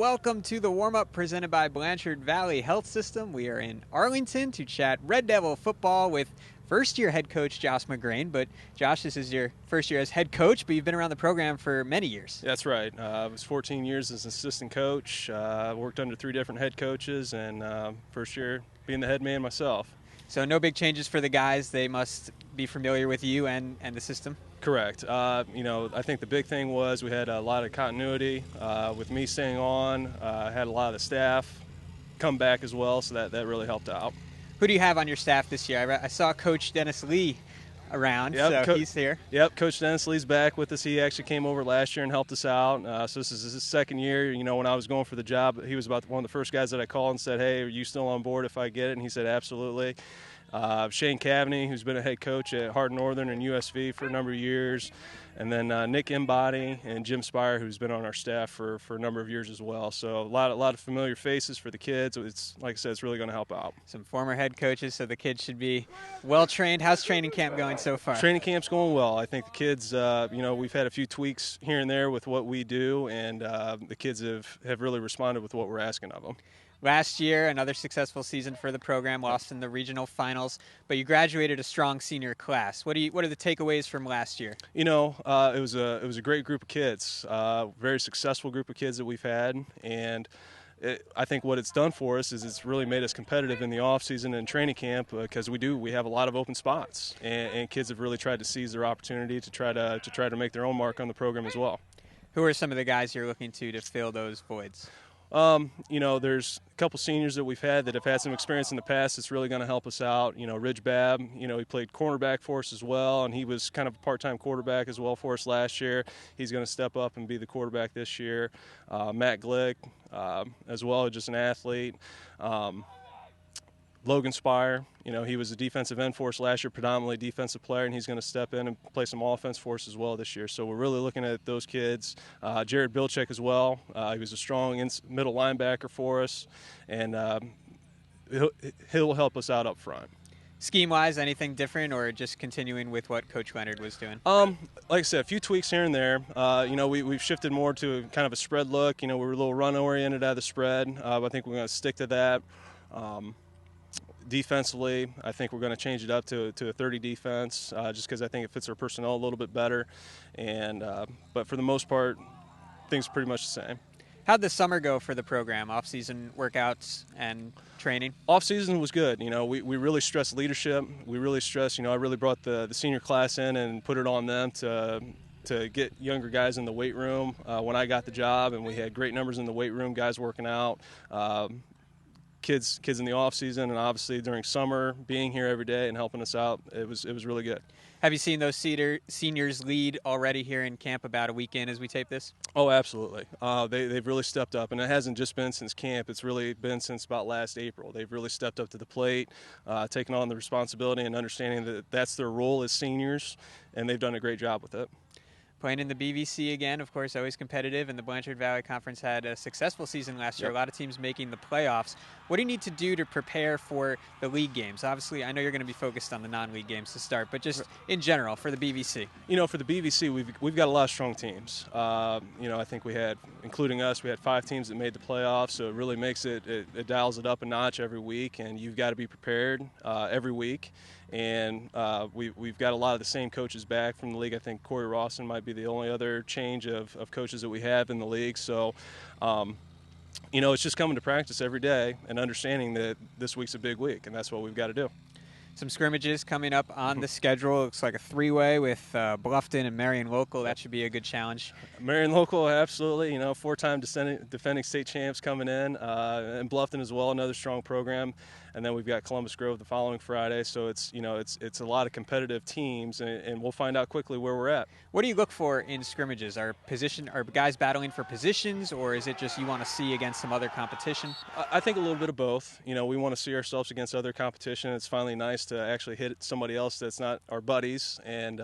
welcome to the warm-up presented by Blanchard Valley Health System. We are in Arlington to chat Red Devil football with first-year head coach Josh McGrain. But Josh, this is your first year as head coach, but you've been around the program for many years. That's right. I was 14 years as an assistant coach. Worked under 3 different head coaches, and first year being the head man myself. So no big changes for the guys. They must be familiar with you and the system. Correct. I think the big thing was we had a lot of continuity with me staying on. Had a lot of the staff come back as well, so that really helped out. Who do you have on your staff this year? I saw Coach Dennis Lee around, so he's here. Yep, Coach Dennis Lee's back with us. He actually came over last year and helped us out. So this is his second year. You know, when I was going for the job, he was about one of the first guys that I called and said, "Hey, are you still on board if I get it?" And he said, "Absolutely." Shane Cavaney, who's been a head coach at Hardin Northern and USV for a number of years, and then Nick Embody and Jim Spire, who's been on our staff for a number of years as well. So a lot of familiar faces for the kids. It's like I said, it's really going to help out. Some former head coaches, so the kids should be well trained. How's training camp going so far? Training camp's going well. I think the kids, we've had a few tweaks here and there with what we do, and the kids have really responded with what we're asking of them. Last year, another successful season for the program, lost in the regional finals, but you graduated a strong senior class. What are the takeaways from last year? You know, it was a great group of kids, very successful group of kids that we've had, and I think what it's done for us is it's really made us competitive in the off season and training camp because we have a lot of open spots, and kids have really tried to seize their opportunity to try to make their own mark on the program as well. Who are some of the guys you're looking to fill those voids? There's a couple seniors that we've had that have had some experience in the past that's really going to help us out. You know, Ridge Babb, he played cornerback for us as well, and he was kind of a part-time quarterback as well for us last year. He's going to step up and be the quarterback this year. Matt Glick, as well, just an athlete. Logan Spire, he was a defensive end for us last year, predominantly defensive player, and he's going to step in and play some offense for us as well this year. So we're really looking at those kids. Jared Bilchek as well. He was a strong middle linebacker for us, and he'll help us out up front. Scheme-wise, anything different, or just continuing with what Coach Leonard was doing? Like I said, a few tweaks here and there. We've shifted more to kind of a spread look. We're a little run-oriented out of the spread. I think we're going to stick to that. Defensively, I think we're going to change it up to a 30 defense just because I think it fits our personnel a little bit better. But for the most part, things are pretty much the same. How'd the summer go for the program, off-season workouts and training? Off-season was good. We really stressed leadership. We really stressed, I really brought the senior class in and put it on them to get younger guys in the weight room when I got the job, and we had great numbers in the weight room, guys working out. Kids in the off season, and obviously during summer, being here every day and helping us out, it was really good. Have you seen those seniors lead already here in camp about a week in as we tape this? Oh, absolutely. They've really stepped up, and it hasn't just been since camp. It's really been since about last April. They've really stepped up to the plate, taken on the responsibility and understanding that that's their role as seniors, and they've done a great job with it. Playing in the BVC again, of course, always competitive, and the Blanchard Valley Conference had a successful season last year. Yep. A lot of teams making the playoffs. What do you need to do to prepare for the league games? Obviously, I know you're going to be focused on the non-league games to start, but just in general for the BVC. For the BVC, we've got a lot of strong teams. I think including us, we had 5 teams that made the playoffs, so it really makes it dials it up a notch every week, and you've got to be prepared every week. And we've got a lot of the same coaches back from the league. I think Corey Rawson might be the only other change of coaches that we have in the league. So, it's just coming to practice every day and understanding that this week's a big week, and that's what we've got to do. Some scrimmages coming up on the schedule. Looks like a 3-way with Bluffton and Marion Local. That should be a good challenge. Marion Local, absolutely. 4-time defending state champs coming in, and Bluffton as well, another strong program. And then we've got Columbus Grove the following Friday. So it's a lot of competitive teams, and we'll find out quickly where we're at. What do you look for in scrimmages? Are guys battling for positions, or is it just you want to see against some other competition? I think a little bit of both. We want to see ourselves against other competition. It's finally nice to actually hit somebody else that's not our buddies. And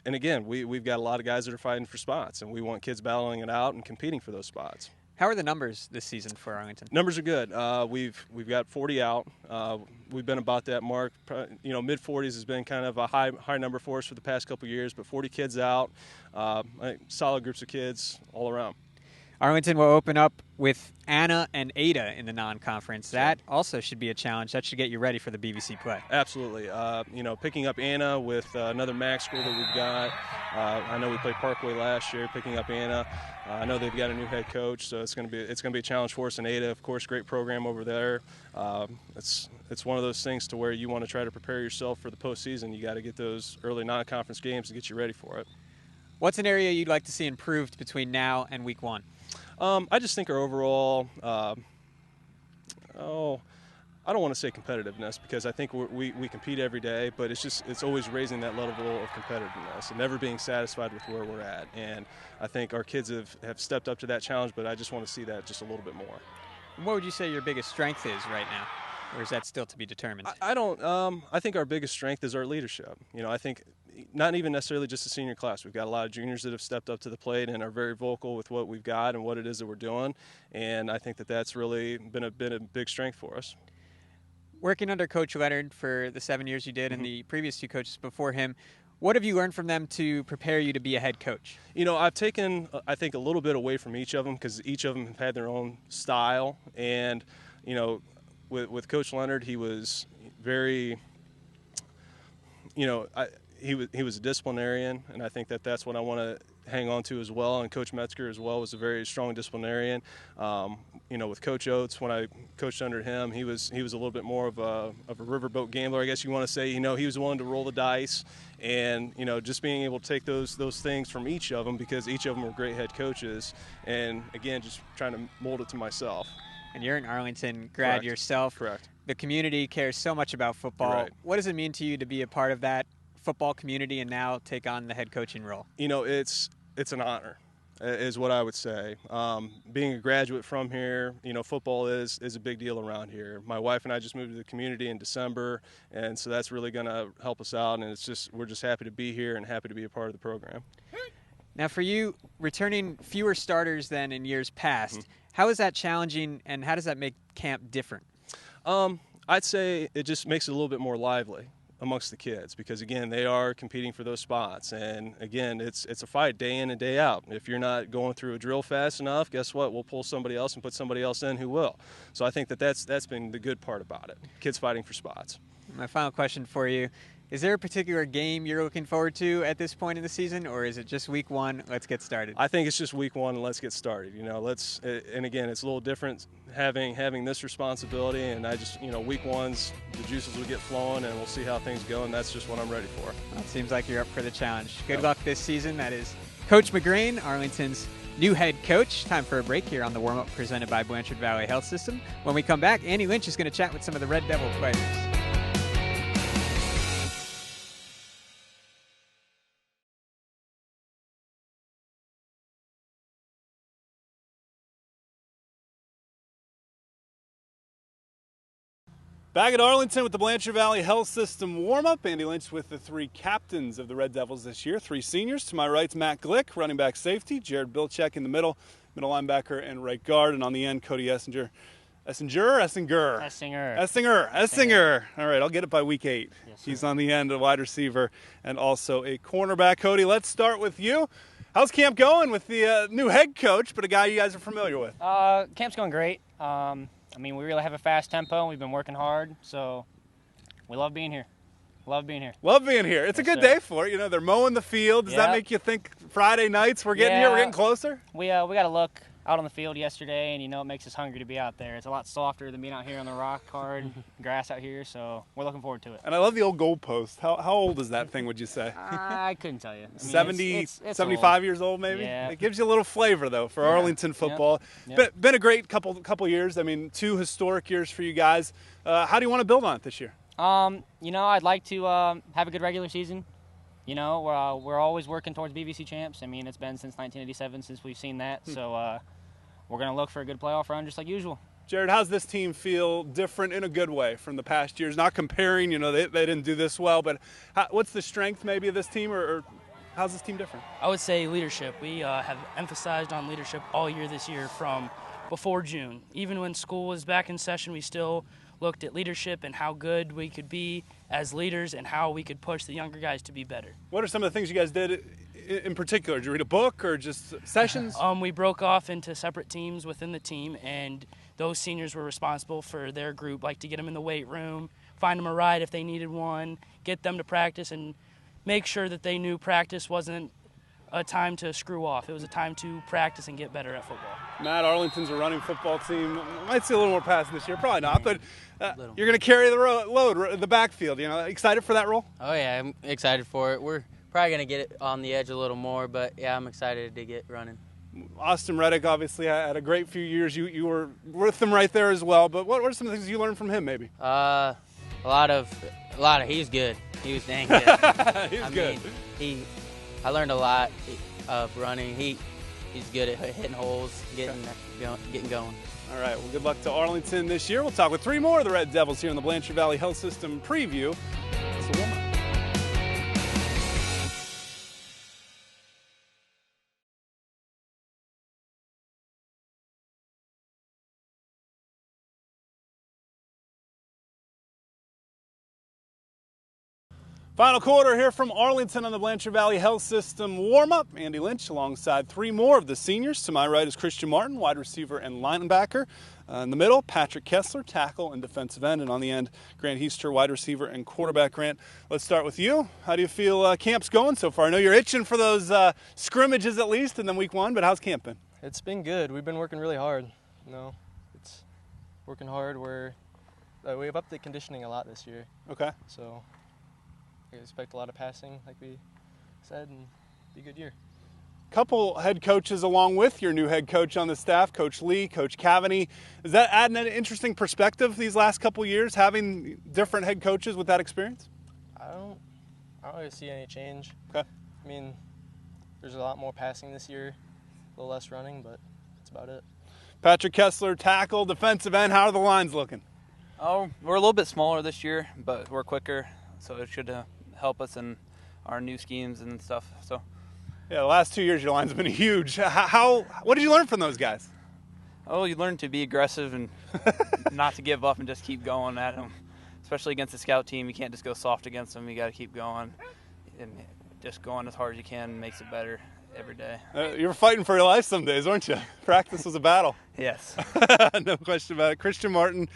again, we've got a lot of guys that are fighting for spots, and we want kids battling it out and competing for those spots. How are the numbers this season for Arlington? Numbers are good. We've got 40 out. We've been about that mark. Mid-40s has been kind of a high number for us for the past couple of years, but 40 kids out, solid groups of kids all around. Arlington will open up with Anna and Ada in the non-conference. That also should be a challenge. That should get you ready for the BVC play. Absolutely. Picking up Anna with another MAC school that we've got. I know we played Parkway last year. Picking up Anna, I know they've got a new head coach, so it's going to be a challenge for us. And Ada, of course, great program over there. It's one of those things to where you want to try to prepare yourself for the postseason. You got to get those early non-conference games to get you ready for it. What's an area you'd like to see improved between now and week 1? I just think our overall, I don't want to say competitiveness, because I think we compete every day, but it's always raising that level of competitiveness and never being satisfied with where we're at. And I think our kids have stepped up to that challenge, but I just want to see that just a little bit more. What would you say your biggest strength is right now? Or is that still to be determined? I think our biggest strength is our leadership. I think not even necessarily just the senior class. We've got a lot of juniors that have stepped up to the plate and are very vocal with what we've got and what it is that we're doing. And I think that's really been a big strength for us. Working under Coach Leonard for the 7 years you did and the previous 2 coaches before him, what have you learned from them to prepare you to be a head coach? I've taken, I think, a little bit away from each of them, because each of them have had their own style. And, with Coach Leonard, he was very, he was a disciplinarian, and I think that's what I want to hang on to as well. And Coach Metzger as well was a very strong disciplinarian. With Coach Oates, when I coached under him, he was a little bit more of a riverboat gambler, I guess you want to say. He was willing to roll the dice, and just being able to take those things from each of them, because each of them were great head coaches. And again, just trying to mold it to myself. And you're an Arlington grad yourself. Correct. The community cares so much about football. Right. What does it mean to you to be a part of that football community and now take on the head coaching role? It's an honor, is what I would say. Being a graduate from here, football is a big deal around here. My wife and I just moved to the community in December, and so that's really going to help us out. And we're just happy to be here and happy to be a part of the program. Now, for you, returning fewer starters than in years past, how is that challenging, and how does that make camp different? I'd say it just makes it a little bit more lively amongst the kids, because again, they are competing for those spots, and again, it's a fight day in and day out. If you're not going through a drill fast enough, guess what? We'll pull somebody else and put somebody else in who will. So I think that's been the good part about it. Kids fighting for spots. My final question for you. Is there a particular game you're looking forward to at this point in the season, or is it just week 1, let's get started? I think it's just week 1 and let's get started. And again, it's a little different having this responsibility, and I just, week 1's, the juices will get flowing, and we'll see how things go, and that's just what I'm ready for. Well, it seems like you're up for the challenge. Good luck this season. That is Coach McGrain, Arlington's new head coach. Time for a break here on the warm-up presented by Blanchard Valley Health System. When we come back, Andy Lynch is going to chat with some of the Red Devil players. Back at Arlington with the Blanchard Valley Health System warm-up. Andy Lynch with the 3 captains of the Red Devils this year. 3 seniors. To my right's Matt Glick, running back safety. Jared Bilchek in the middle linebacker and right guard. And on the end, Cody Essinger. Essinger. All right, I'll get it by week 8. Yes, he's on the end, a wide receiver, and also a cornerback. Cody, let's start with you. How's camp going with the new head coach, but a guy you guys are familiar with? Camp's going great. We really have a fast tempo, and we've been working hard, so we love being here. It's a good day for it. They're mowing the field. Does that make you think Friday nights we're getting closer? We got to look out on the field yesterday, and it makes us hungry to be out there. It's a lot softer than being out here on the rock hard grass out here, so we're looking forward to it. And I love the old goalpost. How old is that thing, would you say? I couldn't tell you. 75 years old maybe? Yeah. It gives you a little flavor, though, for Arlington football. Yep. Been a great couple years. 2 historic years for you guys. How do you want to build on it this year? I'd like to have a good regular season. We're always working towards BVC champs. It's been since 1987 since we've seen that, so we're going to look for a good playoff run just like usual. Jared, how's this team feel different in a good way from the past years? Not comparing, they didn't do this well, but what's the strength maybe of this team, or how's this team different? I would say leadership. We have emphasized on leadership all year this year from before June. Even when school was back in session, we still looked at leadership and how good we could be as leaders and how we could push the younger guys to be better. What are some of the things you guys did in particular? Did you read a book or just sessions? We broke off into separate teams within the team, and those seniors were responsible for their group, like to get them in the weight room, find them a ride if they needed one, get them to practice, and make sure that they knew practice wasn't a time to screw off. It was a time to practice and get better at football. Matt, Arlington's a running football team. Might see a little more passing this year, probably not, but you're going to carry the load, the backfield. Excited for that role? Oh yeah, I'm excited for it. We're probably going to get it on the edge a little more, but yeah, I'm excited to get running. Austin Reddick obviously had a great few years. You were with him right there as well, but what are some things you learned from him maybe? A lot of, he's good. He was dang good. He's good. I learned a lot of running. He's good at hitting holes, getting going. All right, well, good luck to Arlington this year. We'll talk with 3 more of the Red Devils here in the Blanchard Valley Health System preview. It's a warm-up. Final quarter here from Arlington on the Blanchard Valley Health System warm-up. Andy Lynch alongside 3 more of the seniors. To my right is Christian Martin, wide receiver and linebacker. In the middle, Patrick Kessler, tackle and defensive end. And on the end, Grant Heaster, wide receiver and quarterback. Grant, let's start with you. How do you feel camp's going so far? I know you're itching for those scrimmages at least in the week 1, but how's camp been? It's been good. We've been working really hard. It's working hard. We have upped the conditioning a lot this year. Okay. So I expect a lot of passing, like we said, and be a good year. Couple head coaches along with your new head coach on the staff, Coach Lee, Coach Cavaney. Is that adding an interesting perspective these last couple years, having different head coaches with that experience? I don't really see any change. Okay. I mean, there's a lot more passing this year, a little less running, but that's about it. Patrick Kessler, tackle, defensive end. How are the lines looking? Oh, we're a little bit smaller this year, but we're quicker, so it should help us in our new schemes and stuff. So, yeah, the last 2 years your line's been huge. What did you learn from those guys? Oh, you learn to be aggressive and not to give up and just keep going at them. Especially against the scout team, you can't just go soft against them. You got to keep going, and just going as hard as you can makes it better every day. You were fighting for your life some days, weren't you? Practice was a battle. Yes. No question about it. Christian Martin,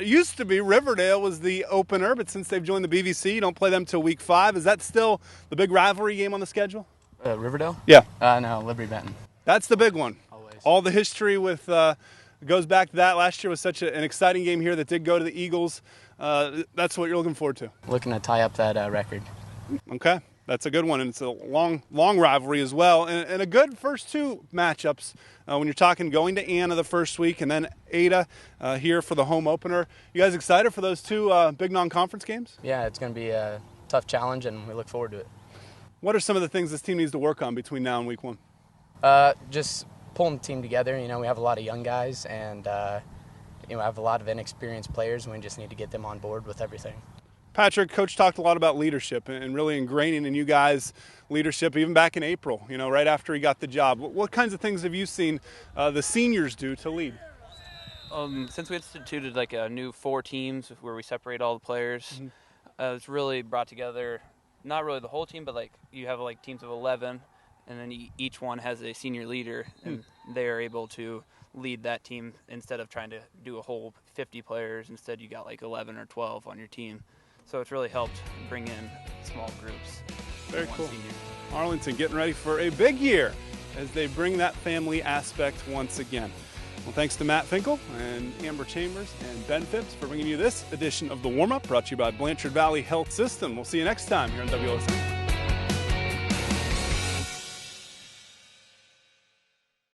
used to be Riverdale was the opener, but since they've joined the BVC, you don't play them till week 5. Is that still the big rivalry game on the schedule? Riverdale? Yeah. No, Liberty Benton. That's the big one. Always. All the history with goes back to that. Last year was such an exciting game here that did go to the Eagles. That's what you're looking forward to. Looking to tie up that record. Okay. That's a good one, and it's a long rivalry as well, and a good first 2 matchups when you're talking going to Anna the first week and then Ada here for the home opener. You guys excited for those 2 big non-conference games? Yeah, it's going to be a tough challenge, and we look forward to it. What are some of the things this team needs to work on between now and week 1? Just pulling the team together. We have a lot of young guys, and have a lot of inexperienced players, and we just need to get them on board with everything. Patrick, Coach talked a lot about leadership and really ingraining in you guys leadership even back in April, right after he got the job. What kinds of things have you seen the seniors do to lead? Since we instituted like a new 4 teams where we separate all the players, it's really brought together, not really the whole team, but like you have like teams of 11, and then each one has a senior leader, and they are able to lead that team instead of trying to do a whole 50 players. Instead, you got like 11 or 12 on your team. So it's really helped bring in small groups. Very cool. Arlington getting ready for a big year as they bring that family aspect once again. Well, thanks to Matt Finkel and Amber Chambers and Ben Phipps for bringing you this edition of The Warm-Up, brought to you by Blanchard Valley Health System. We'll see you next time here on WLSN.